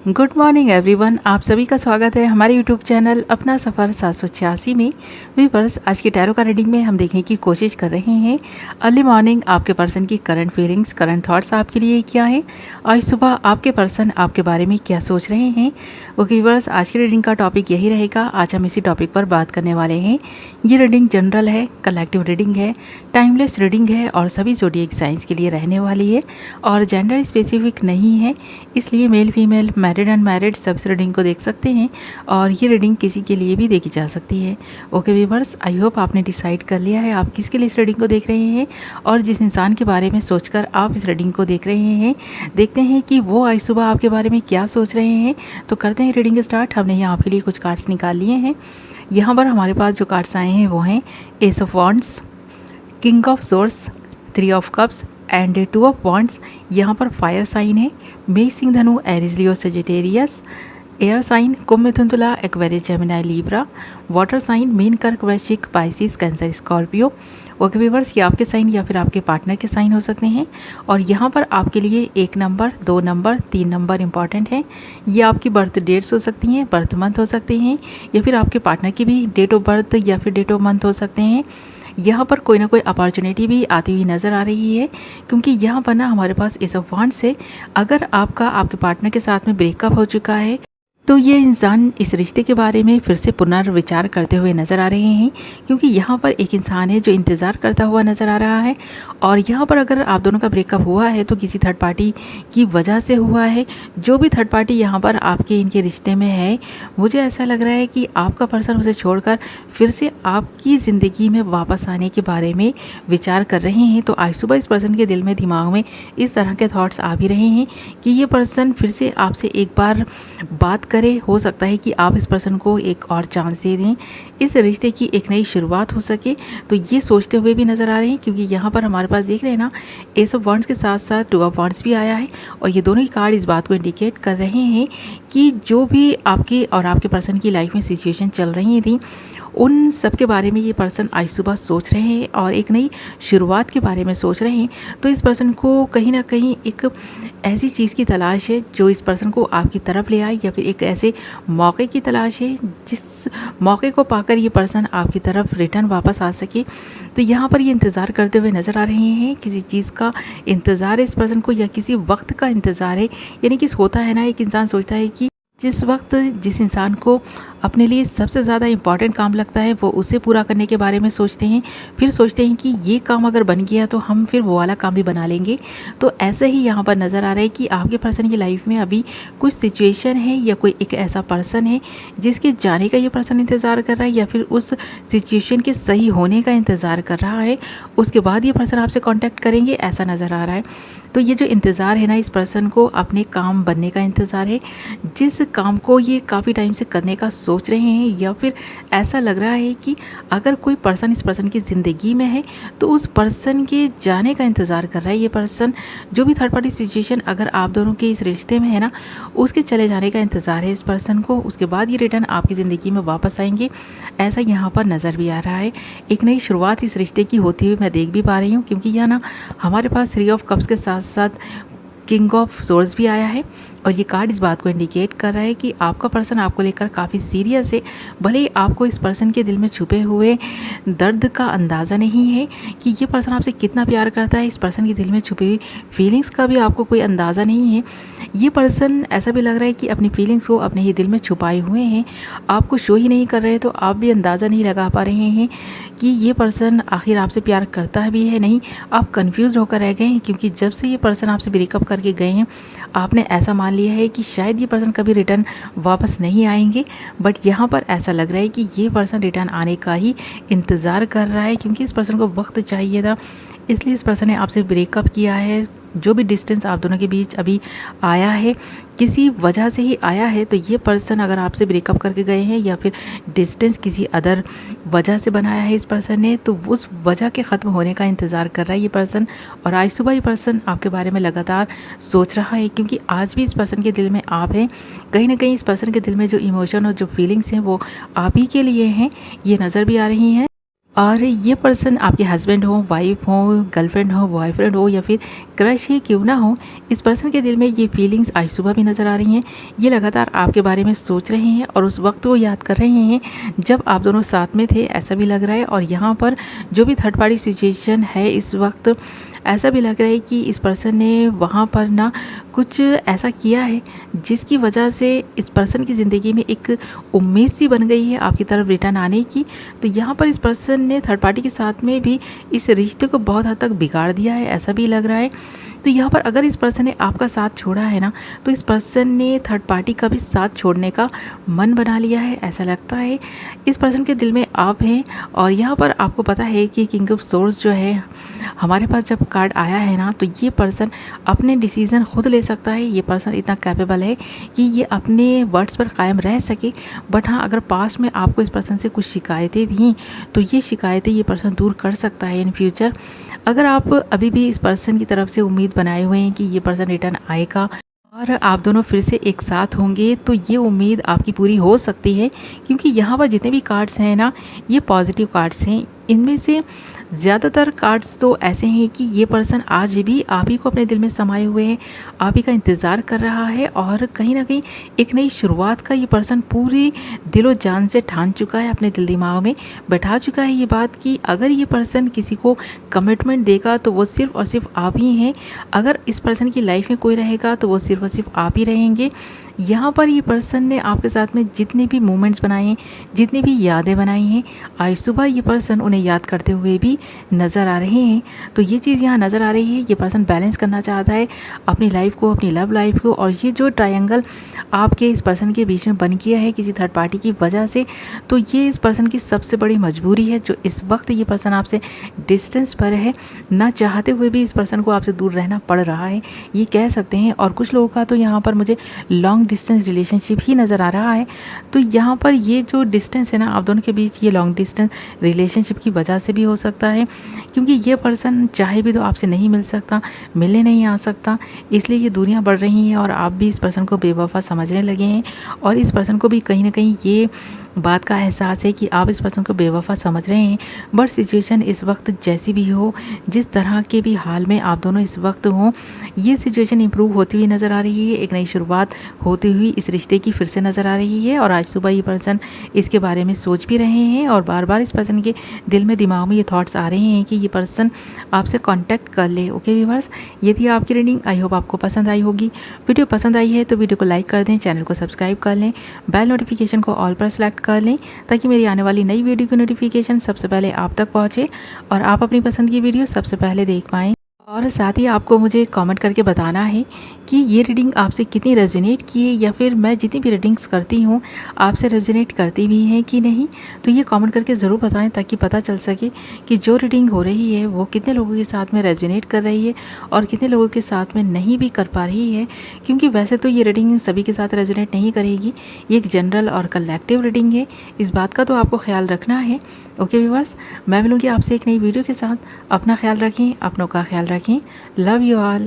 Good morning everyone, आप सभी का स्वागत है हमारे यूट्यूब चैनल अपना सफ़र 786 में। व्यूअर्स, आज की टैरो का रीडिंग में हम देखने की कोशिश कर रहे हैं अर्ली मॉर्निंग आपके पर्सन की करंट फीलिंग्स, करंट थॉट्स आपके लिए क्या हैं। आज सुबह आपके पर्सन आपके बारे में क्या सोच रहे हैं। ओके व्यूअर्स, आज की रीडिंग का टॉपिक यही रहेगा। आज हम इसी टॉपिक पर बात करने वाले हैं। ये रीडिंग जनरल है, कलेक्टिव रीडिंग है, टाइमलेस रीडिंग है और सभी ज़ोडिएक साइंस के लिए रहने वाली है और जेंडर स्पेसिफिक नहीं है, इसलिए मेल फीमेल मैरिड अनमैरिड सब इस रीडिंग को देख सकते हैं और ये रीडिंग किसी के लिए भी देखी जा सकती है। ओके व्यूअर्स, आई होप आपने डिसाइड कर लिया है आप किसके लिए इस रीडिंग को देख रहे हैं और जिस इंसान के बारे में सोचकर आप इस रीडिंग को देख रहे हैं, देखते हैं कि वो आज सुबह आपके बारे में क्या सोच रहे हैं। तो करते हैं रीडिंग स्टार्ट। हमने यहाँ आपके लिए कुछ कार्ड्स निकाल लिए हैं। यहाँ पर हमारे पास जो कार्ड्स आए हैं वो हैं ace of wands, king of swords, 3 of cups and 2 of wands. यहाँ पर फायर साइन है, मेष सिंह धनु Aries Leo Sagittarius. Air sign कुंभ मिथुन तुला Aquarius Gemini Libra. Water sign मीन कर्क वृश्चिक Pisces Cancer Scorpio. Okay viewers, ये आपके साइन या फिर आपके पार्टनर के साइन हो सकते हैं और यहाँ पर आपके लिए 1 नंबर, 2 नंबर, 3 नंबर इंपॉर्टेंट है। ये आपकी बर्थ डेट्स हो सकती हैं, बर्थ मंथ हो सकते हैं या फिर आपके पार्टनर की भी डेट ऑफ बर्थ या फिर डेट ऑफ मंथ हो सकते हैं। यहाँ पर कोई ना कोई अपॉर्चुनिटी भी आती हुई नज़र आ रही है क्योंकि यहाँ पर ना हमारे पास एस ऑफ वांड्स है। अगर आपका आपके पार्टनर के साथ में ब्रेकअप हो चुका है तो ये इंसान इस रिश्ते के बारे में फिर से पुनर्विचार करते हुए नज़र आ रहे हैं क्योंकि यहाँ पर एक इंसान है जो इंतज़ार करता हुआ नज़र आ रहा है और यहाँ पर अगर आप दोनों का ब्रेकअप हुआ है तो किसी थर्ड पार्टी की वजह से हुआ है। जो भी थर्ड पार्टी यहाँ पर आपके इनके रिश्ते में है, मुझे ऐसा लग रहा है कि आपका पर्सन उसे छोड़कर फिर से आपकी ज़िंदगी में वापस आने के बारे में विचार कर रहे हैं। तो आज सुबह इस पर्सन के दिल में, दिमाग में इस तरह के थॉट्स आ भी रहे हैं कि ये पर्सन फिर से आपसे एक बार बात करे। हो सकता है कि आप इस पर्सन को एक और चांस दे दें, इस रिश्ते की एक नई शुरुआत हो सके। तो ये सोचते हुए भी नज़र आ रहे हैं क्योंकि यहाँ पर हमारे पास देख रहे हैं ना, एस ऑफ वॉन्ड्स के साथ साथ 2 ऑफ वॉन्ड्स भी आया है और ये दोनों ही कार्ड इस बात को इंडिकेट कर रहे हैं कि जो भी आपके और आपके पर्सन की लाइफ में सिचुएशन चल रही थी उन सब के बारे में ये पर्सन आज सुबह सोच रहे हैं और एक नई शुरुआत के बारे में सोच रहे हैं। तो इस पर्सन को कहीं ना कहीं एक ऐसी चीज़ की तलाश है जो इस पर्सन को आपकी तरफ ले आए या फिर एक ऐसे मौके की तलाश है जिस मौके को पाकर ये पर्सन आपकी तरफ रिटर्न वापस आ सके। तो यहाँ पर ये इंतज़ार करते हुए नज़र आ रहे हैं, किसी चीज़ का इंतज़ार है इस पर्सन को या किसी वक्त का इंतज़ार है। यानी कि होता है ना, एक इंसान सोचता है कि जिस वक्त जिस इंसान को अपने लिए सबसे ज़्यादा इम्पॉर्टेंट काम लगता है वो उसे पूरा करने के बारे में सोचते हैं, फिर सोचते हैं कि ये काम अगर बन गया तो हम फिर वो वाला काम भी बना लेंगे। तो ऐसे ही यहाँ पर नज़र आ रहा है कि आपके पर्सन की लाइफ में अभी कुछ सिचुएशन है या कोई एक ऐसा पर्सन है जिसके जाने का ये पर्सन इंतज़ार कर रहा है या फिर उस सिचुएशन के सही होने का इंतज़ार कर रहा है, उसके बाद ये पर्सन आपसे कॉन्टैक्ट करेंगे, ऐसा नज़र आ रहा है। तो ये जो इंतज़ार है ना, इस पर्सन को अपने काम बनने का इंतज़ार है, जिस काम को ये काफ़ी टाइम से करने का सोच रहे हैं या फिर ऐसा लग रहा है कि अगर कोई पर्सन इस पर्सन की ज़िंदगी में है तो उस पर्सन के जाने का इंतज़ार कर रहा है। ये पर्सन जो भी थर्ड पार्टी सिचुएशन अगर आप दोनों के इस रिश्ते में है ना, उसके चले जाने का इंतज़ार है इस पर्सन को, उसके बाद ये रिटर्न आपकी ज़िंदगी में वापस आएंगे, ऐसा यहाँ पर नज़र भी आ रहा है। एक नई शुरुआत इस रिश्ते की होती हुई मैं देख भी पा रही हूँ क्योंकि यहाँ ना हमारे पास 3 ऑफ कप्स के साथ साथ किंग ऑफ सोर्स भी आया है और ये कार्ड इस बात को इंडिकेट कर रहा है कि आपका पर्सन आपको लेकर काफ़ी सीरियस है। भले ही आपको इस पर्सन के दिल में छुपे हुए दर्द का अंदाज़ा नहीं है कि ये पर्सन आपसे कितना प्यार करता है, इस पर्सन के दिल में छुपी हुई फीलिंग्स का भी आपको कोई अंदाज़ा नहीं है। ये पर्सन ऐसा भी लग रहा है कि अपनी फीलिंग्स को अपने ही दिल में छुपाए हुए हैं, आपको शो ही नहीं कर रहे, तो आप भी अंदाज़ा नहीं लगा पा रहे हैं कि ये पर्सन आखिर आपसे प्यार करता भी है नहीं। आप कन्फ्यूज़ होकर रह गए हैं क्योंकि जब से ये पर्सन आपसे ब्रेकअप करके गए हैं आपने ऐसा मान लिया है कि शायद ये पर्सन कभी रिटर्न वापस नहीं आएंगे, बट यहाँ पर ऐसा लग रहा है कि ये पर्सन रिटर्न आने का ही इंतज़ार कर रहा है क्योंकि इस पर्सन को वक्त चाहिए था, इसलिए इस पर्सन ने आपसे ब्रेकअप किया है। जो भी डिस्टेंस आप दोनों के बीच अभी आया है किसी वजह से ही आया है। तो ये पर्सन अगर आपसे ब्रेकअप करके गए हैं या फिर डिस्टेंस किसी अदर वजह से बनाया है इस पर्सन ने, तो उस वजह के ख़त्म होने का इंतज़ार कर रहा है ये पर्सन। और आज सुबह ये पर्सन आपके बारे में लगातार सोच रहा है क्योंकि आज भी इस पर्सन के दिल में आप हैं। कहीं ना कहीं इस पर्सन के दिल में जो इमोशन और जो फीलिंग्स हैं वो आप ही के लिए हैं, ये नज़र भी आ रही हैं। और ये पर्सन आपके हस्बैंड हो, वाइफ हो, गर्लफ्रेंड हो, बॉयफ्रेंड हो या फिर क्रश ही क्यों ना हो, इस पर्सन के दिल में ये फीलिंग्स आज सुबह भी नज़र आ रही हैं। ये लगातार आपके बारे में सोच रहे हैं और उस वक्त वो याद कर रहे हैं जब आप दोनों साथ में थे, ऐसा भी लग रहा है। और यहाँ पर जो भी थर्ड पार्टी सिचुएशन है इस वक्त, ऐसा भी लग रहा है कि इस पर्सन ने वहाँ पर ना कुछ ऐसा किया है जिसकी वजह से इस पर्सन की ज़िंदगी में एक उम्मीद सी बन गई है आपकी तरफ रिटर्न आने की। तो यहाँ पर इस पर्सन ने थर्ड पार्टी के साथ में भी इस रिश्ते को बहुत हद तक बिगाड़ दिया है, ऐसा भी लग रहा है। तो यहाँ पर अगर इस पर्सन ने आपका साथ छोड़ा है ना, तो इस पर्सन ने थर्ड पार्टी का भी साथ छोड़ने का मन बना लिया है, ऐसा लगता है। इस पर्सन के दिल में आप हैं और यहाँ पर आपको पता है कि किंग ऑफ सोर्स जो है हमारे पास जब कार्ड आया है ना, तो ये पर्सन अपने डिसीज़न खुद ले सकता है। ये पर्सन इतना कैपेबल है कि ये अपने वर्ड्स पर कायम रह सके। बट हाँ, अगर पास्ट में आपको इस पर्सन से कुछ शिकायतें थी तो ये शिकायतें ये पर्सन दूर कर सकता है इन फ्यूचर। अगर आप अभी भी इस पर्सन की तरफ से उम्मीद बनाए हुए हैं कि ये पर्सन रिटर्न आएगा और आप दोनों फिर से एक साथ होंगे, तो ये उम्मीद आपकी पूरी हो सकती है। क्योंकि यहाँ पर जितने भी कार्ड्स हैं ना, ये पॉजिटिव कार्ड्स हैं। इनमें से ज़्यादातर कार्ड्स तो ऐसे हैं कि ये पर्सन आज भी आप ही को अपने दिल में समाये हुए हैं, आप ही का इंतज़ार कर रहा है और कहीं ना कहीं एक नई शुरुआत का ये पर्सन पूरी दिलो जान से ठान चुका है, अपने दिल दिमाग में बैठा चुका है ये बात कि अगर ये पर्सन किसी को कमिटमेंट देगा तो वो सिर्फ़ और सिर्फ आप ही हैं। अगर इस पर्सन की लाइफ में कोई रहेगा तो वो सिर्फ़ और सिर्फ आप ही रहेंगे। यहाँ पर ये पर्सन ने आपके साथ में जितने भी मोमेंट्स बनाए हैं, जितनी भी यादें बनाई हैं, आज सुबह ये पर्सन उन्हें याद करते हुए भी नज़र आ रहे हैं। तो ये चीज़ यहाँ नज़र आ रही है। ये पर्सन बैलेंस करना चाहता है अपनी लाइफ को, अपनी लव लाइफ को। और ये जो ट्रायंगल आपके इस पर्सन के बीच में बन गया है किसी थर्ड पार्टी की वजह से, तो ये इस पर्सन की सबसे बड़ी मजबूरी है। जो इस वक्त ये पर्सन आपसे डिस्टेंस पर है, ना चाहते हुए भी इस पर्सन को आपसे दूर रहना पड़ रहा है, ये कह सकते हैं। और कुछ लोगों का तो यहाँ पर मुझे लॉन्ग डिस्टेंस रिलेशनशिप ही नज़र आ रहा है। तो यहाँ पर ये जो डिस्टेंस है ना आप दोनों के बीच, ये लॉन्ग डिस्टेंस रिलेशनशिप की वजह से भी हो सकता है। क्योंकि ये पर्सन चाहे भी तो आपसे नहीं मिल सकता, मिलने नहीं आ सकता, इसलिए ये दूरियां बढ़ रही हैं और आप भी इस पर्सन को बेवफा समझने लगे हैं। और इस पर्सन को भी कहीं ना कहीं ये बात का एहसास है कि आप इस पर्सन को बेवफा समझ रहे हैं। बट सिचुएशन इस वक्त जैसी भी हो, जिस तरह के भी हाल में आप दोनों इस वक्त हों, ये सिचुएशन इंप्रूव होती हुई नज़र आ रही है। एक नई शुरुआत होती हुई इस रिश्ते की फिर से नज़र आ रही है। और आज सुबह ये पर्सन इसके बारे में सोच भी रहे हैं और बार बार इस पर्सन के दिल में, दिमाग में ये थॉट्स आ रहे हैं कि ये पर्सन आपसे कांटेक्ट कर ले। ओके व्यूअर्स, ये थी आपकी रीडिंग। आई होप आपको पसंद आई होगी। वीडियो पसंद आई है तो वीडियो को लाइक कर दें, चैनल को सब्सक्राइब कर लें, बेल नोटिफिकेशन को ऑल पर सेलेक्ट कर लें ताकि मेरी आने वाली नई वीडियो की नोटिफिकेशन सबसे पहले आप तक पहुँचे और आप अपनी पसंद की वीडियो सबसे पहले देख पाएँ। और साथ ही आपको मुझे कमेंट करके बताना है कि ये रीडिंग आपसे कितनी रेजोनेट की है, या फिर मैं जितनी भी रीडिंग्स करती हूँ आपसे रेजोनेट करती भी हैं कि नहीं। तो ये कमेंट करके ज़रूर बताएं ताकि पता चल सके कि जो रीडिंग हो रही है वो कितने लोगों के साथ में रेजोनेट कर रही है और कितने लोगों के साथ में नहीं भी कर पा रही है। क्योंकि वैसे तो ये रीडिंग सभी के साथ रेजोनेट नहीं करेगी, ये एक जनरल और कलेक्टिव रीडिंग है। इस बात का तो आपको ख्याल रखना है। ओके व्यूअर्स, मैं मिलूँगी आपसे एक नई वीडियो के साथ। अपना ख्याल रखें, अपनों का ख्याल रखें। Love you all.